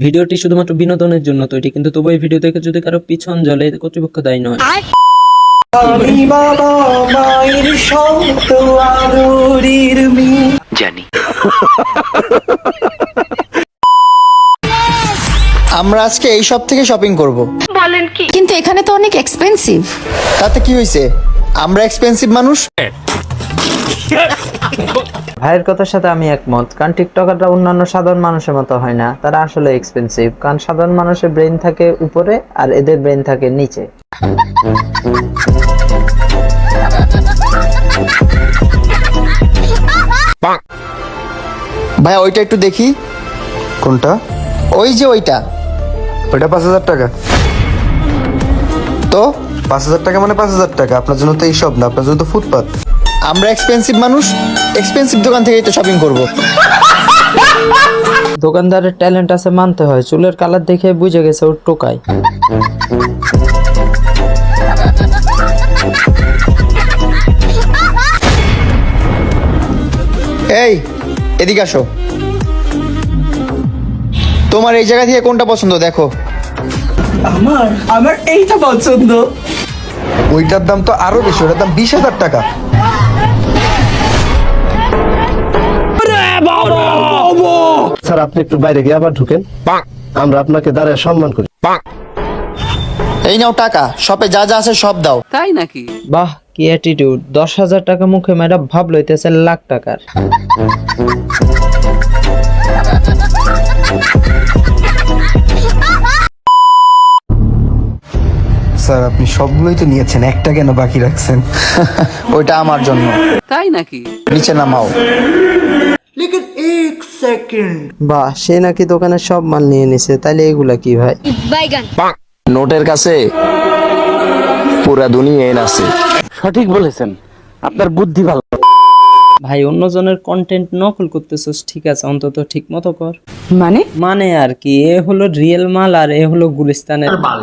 ভিডিওটি শুধুমাত্র বিনোদনের জন্য তৈরি, কিন্তু তবু এই ভিডিও থেকে যদি কারো পিছন জ্বলে কর্তৃপক্ষ দায়ী নয়। আমি বাবা মায়ের শব্দ আদরের মেয়ে জানি। আমরা আজকে এই সব থেকে শপিং করব। কিন্তু এখানে তো অনেক এক্সপেন্সিভ। তাতে কি হয়েছে? আমরা এক্সপেন্সিভ মানুষ। ভাইয়ের কথার সাথে আমি একমত, কারণ টিকটকাররা অন্যান্য সাধারণ মানুষের মতো হয় না, তারা আসলে এক্সপেন্সিভ। কারণ সাধারণ মানুষের ব্রেন থাকে উপরে আর এদের ব্রেন থাকে নিচে। ভাই ওইটা একটু দেখি। কোনটা? ওই যে ওইটা। ওইটা 5,000 টাকা। তো 5,000 টাকা মানে 5,000 টাকা। আপনার জন্য তো এইসব না, আপনার জন্য তো ফুটপাত। আমরা এক্সপেন্সিভ মানুষ, এক্সপেন্সিভ দোকান থেকেই তো শপিং করব। দোকানদারের ট্যালেন্ট আছে মানতে হয়, চুলের কালার দেখে বুঝে গেছে ওর টোকায়। এই এদিকে আসো, তোমার এই জায়গা থেকে কোনটা পছন্দ দেখো। আমার এইটা পছন্দ। ওইটার দাম তো আরো বেশি, ওটার দাম 20,000 টাকা। স্যার আপনি একটু বাইরে গিয়ে আবার ঢুকেন, আমরা আপনাকে দাঁড়ায় সম্মান করি। এই নাও টাকা, শপে যা যা আছে সব দাও। বাহ কি অ্যাটিটিউড! 10,000 টাকা মুখে মেয়েরা ভাব লইতেছে লাখ টাকার। স্যার আপনি সবগুলোই তো নিয়েছেন, একটা কেন বাকি রাখছেন? ওইটা আমার জন্য। তাই নাকি? নিচে নামাও। বাহ, সে নাকি দোকানের সব মাল নিয়ে নিছে, তাইলে এগুলা কি ভাই? নোটের কাছে পুরা দুনিয়া আছে। সঠিক বলেছেন, আপনার বুদ্ধি ভালো। ভাই অন্যজনের কন্টেন্ট নকল করতেছস, ঠিক আছে, অন্তত ঠিক মতো কর। মানে মানে আর কি, এ হলো রিয়েল মাল আর এ হলো গুলিস্তানের মাল।